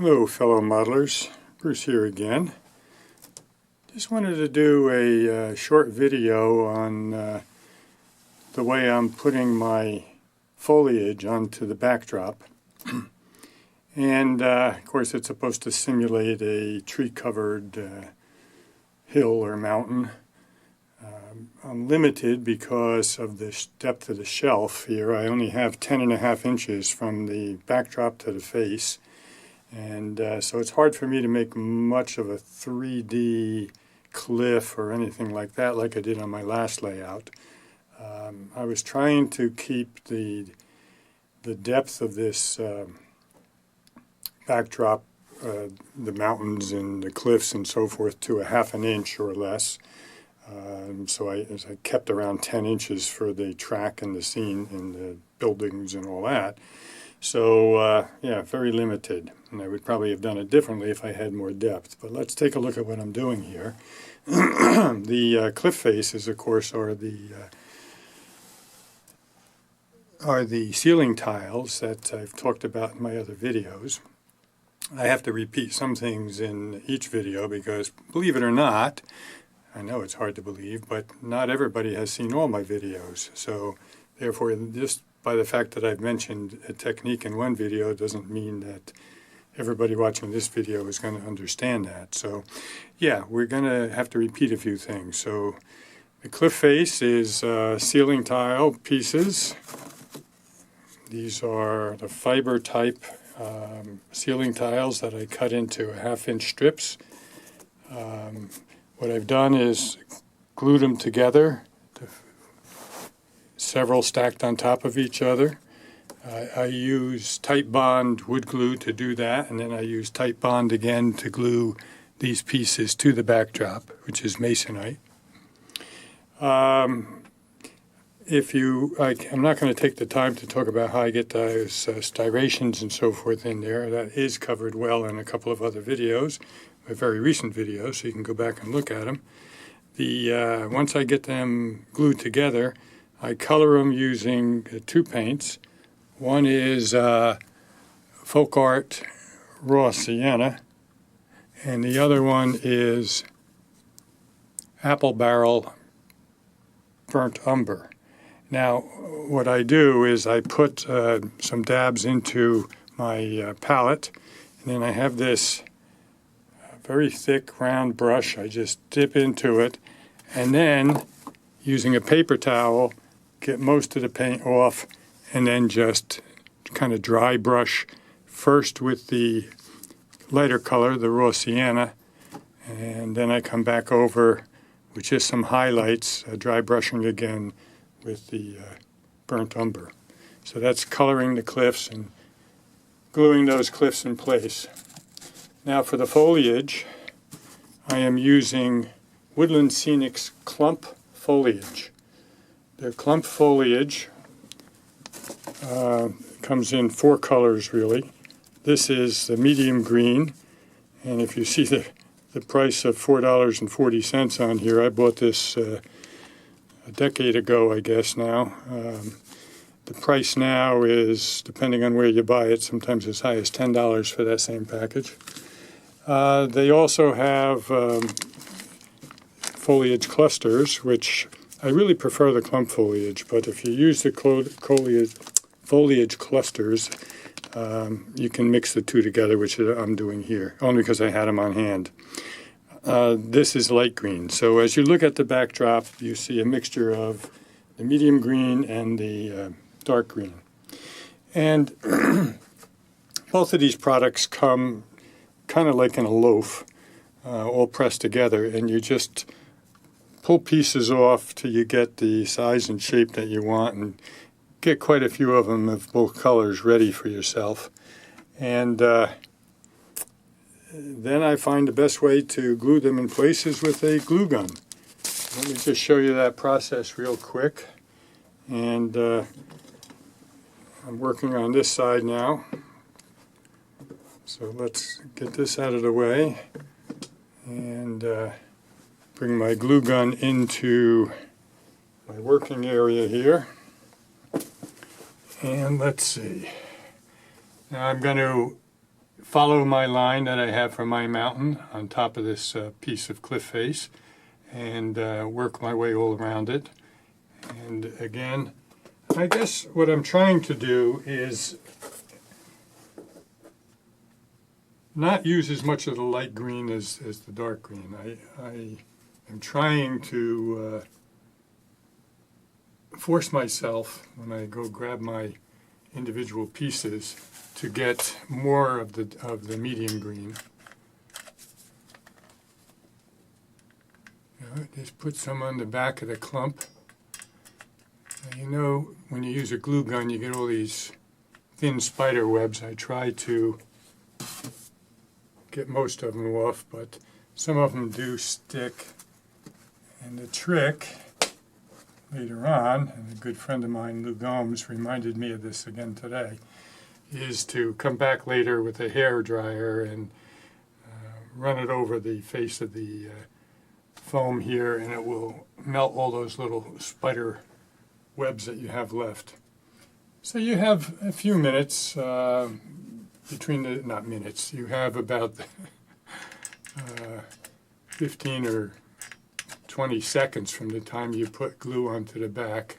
Hello fellow modelers, Bruce here again. Just wanted to do a short video on the way I'm putting my foliage onto the backdrop. And of course it's supposed to simulate a tree-covered hill or mountain. I'm limited because of the depth of the shelf here. I only have 10.5 inches from the backdrop to the face. And so it's hard for me to make much of a 3D cliff or anything like that like I did on my last layout. I was trying to keep the depth of this backdrop, the mountains and the cliffs and so forth, to 1/2 inch or less. So I kept around 10 inches for the track and the scene and the buildings and all that. So yeah, very limited, and I would probably have done it differently if I had more depth. But let's take a look at what I'm doing here. The cliff faces, of course, are the ceiling tiles that I've talked about in my other videos. I have to repeat some things in each video because, believe it or not, I know it's hard to believe, but not everybody has seen all my videos. So therefore, just by the fact that I've mentioned a technique in one video doesn't mean that everybody watching this video is going to understand that. So yeah, we're going to have to repeat a few things. So the cliff face is ceiling tile pieces. These are the fiber type ceiling tiles that I cut into 1/2 inch strips. What I've done is glued them together, several stacked on top of each other. I use Titebond wood glue to do that, and then I use Titebond again to glue these pieces to the backdrop, which is masonite. I'm not going to take the time to talk about how I get those striations and so forth in there. That is covered well in a couple of other videos, very recent videos, so you can go back and look at them. Once I get them glued together, I color them using 2 paints. One is Folk Art Raw Sienna, and the other one is Apple Barrel Burnt Umber. Now, what I do is I put some dabs into my palette, and then I have this very thick round brush. I just dip into it, and then using a paper towel, get most of the paint off, and then just kind of dry brush first with the lighter color, the raw sienna, and then I come back over with just some highlights, dry brushing again with the burnt umber. So that's coloring the cliffs and gluing those cliffs in place. Now for the foliage, I am using Woodland Scenics Clump Foliage. Their clump foliage comes in 4 colors really. This is the medium green, and if you see the price of $4.40 on here, I bought this a decade ago, I guess now. The price now is, depending on where you buy it, sometimes as high as $10 for that same package. They also have foliage clusters, which I really prefer the clump foliage, but if you use the foliage clusters, you can mix the two together, which I'm doing here, only because I had them on hand. This is light green, so as you look at the backdrop, you see a mixture of the medium green and the dark green. And both of these products come kind of like in a loaf, all pressed together, and you just pull pieces off till you get the size and shape that you want, and get quite a few of them of both colors ready for yourself. And then I find the best way to glue them in place is with a glue gun. Let me just show you that process real quick. And I'm working on this side now. So let's get this out of the way and bring my glue gun into my working area here. And let's see. Now I'm going to follow my line that I have for my mountain on top of this piece of cliff face and work my way all around it. And again, I guess what I'm trying to do is not use as much of the light green as the dark green. I am trying to force myself, when I go grab my individual pieces, to get more of the medium green. Just put some on the back of the clump. You know, when you use a glue gun, you get all these thin spider webs. I try to get most of them off, but some of them do stick. And the trick later on, and a good friend of mine, Lou Gomes, reminded me of this again today, is to come back later with a hair dryer and run it over the face of the foam here, and it will melt all those little spider webs that you have left. So you have a few minutes between the, not minutes, you have about 15 or 20 seconds from the time you put glue onto the back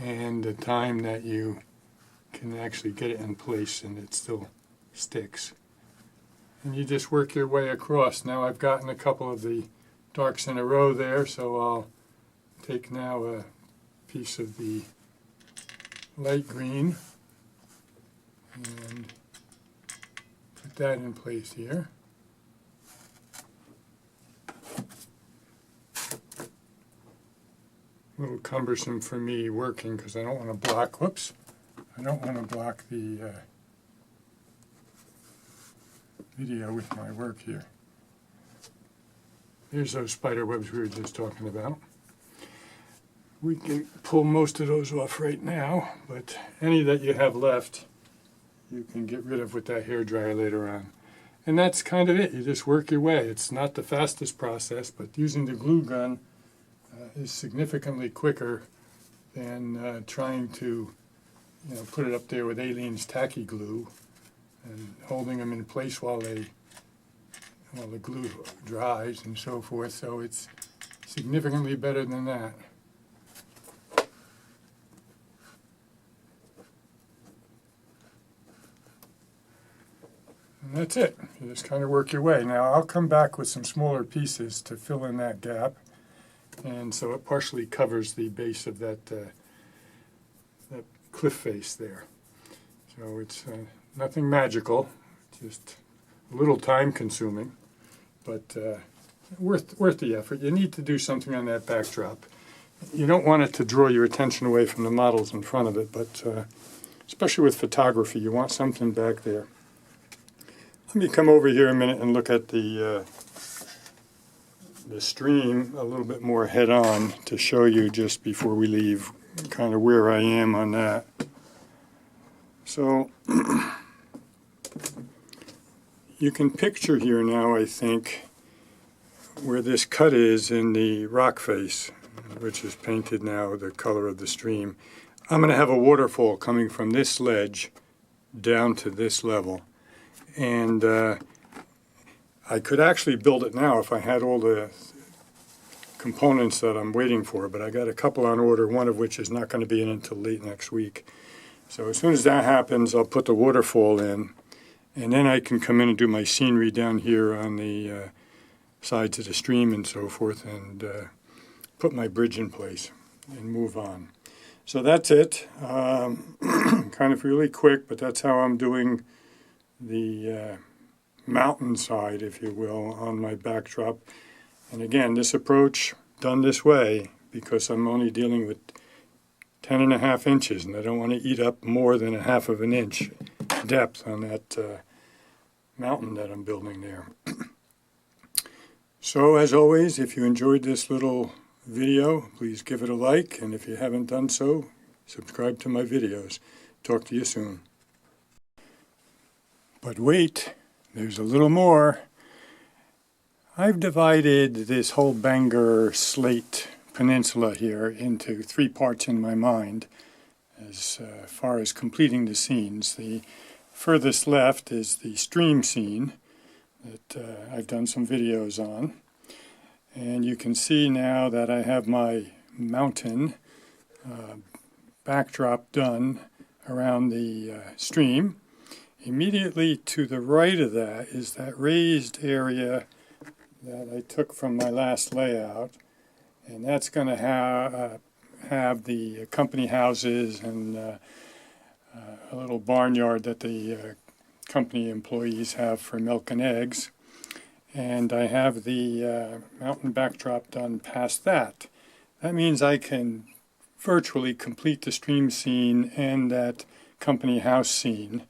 and the time that you can actually get it in place and it still sticks. And you just work your way across. Now I've gotten a couple of the darks in a row there, so I'll take now a piece of the light green and put that in place here. A little cumbersome for me working because I don't want to block, whoops, I don't want to block the video with my work here. Here's those spider webs we were just talking about. We can pull most of those off right now, but any that you have left, you can get rid of with that hairdryer later on. And that's kind of it. You just work your way. It's not the fastest process, but using the glue gun is significantly quicker than trying to, put it up there with Aleene's tacky glue and holding them in place while the glue dries and so forth. So it's significantly better than that. And that's it. You just kind of work your way. Now I'll come back with some smaller pieces to fill in that gap. And so it partially covers the base of that cliff face there. So it's nothing magical, just a little time consuming, but worth the effort. You need to do something on that backdrop. You don't want it to draw your attention away from the models in front of it, but especially with photography, you want something back there. Let me come over here a minute and look at the stream a little bit more head on to show you just before we leave kind of where I am on that. So you can picture here now, I think, where this cut is in the rock face, which is painted now the color of the stream. I'm going to have a waterfall coming from this ledge down to this level. And I could actually build it now if I had all the components that I'm waiting for, but I got a couple on order, one of which is not going to be in until late next week. So as soon as that happens, I'll put the waterfall in, and then I can come in and do my scenery down here on the sides of the stream and so forth, and put my bridge in place and move on. So that's it. Kind of really quick, but that's how I'm doing the mountainside, if you will, on my backdrop. And again, this approach done this way because I'm only dealing with 10.5 inches, and I don't want to eat up more than 1/2 of an inch depth on that mountain that I'm building there. So as always, if you enjoyed this little video, please give it a like, and if you haven't done so, subscribe to my videos. Talk to you soon. But wait, there's a little more. I've divided this whole Bangor Slate Peninsula here into 3 parts in my mind as far as completing the scenes. The furthest left is the stream scene that I've done some videos on. And you can see now that I have my mountain backdrop done around the stream. Immediately to the right of that is that raised area that I took from my last layout, and that's going to have the company houses and a little barnyard that the company employees have for milk and eggs. And I have the mountain backdrop done past that. That means I can virtually complete the stream scene and that company house scene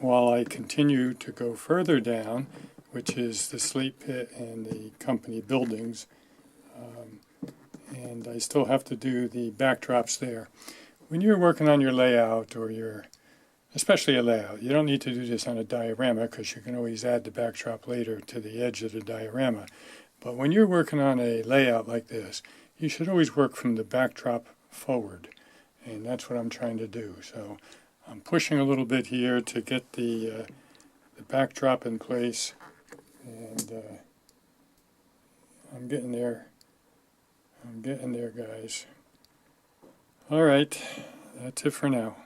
while I continue to go further down, which is the slate pit and the company buildings. And I still have to do the backdrops there. When you're working on your layout, or especially a layout, you don't need to do this on a diorama because you can always add the backdrop later to the edge of the diorama. But when you're working on a layout like this, you should always work from the backdrop forward. And that's what I'm trying to do. So I'm pushing a little bit here to get the backdrop in place. And I'm getting there. I'm getting there, guys. All right, that's it for now.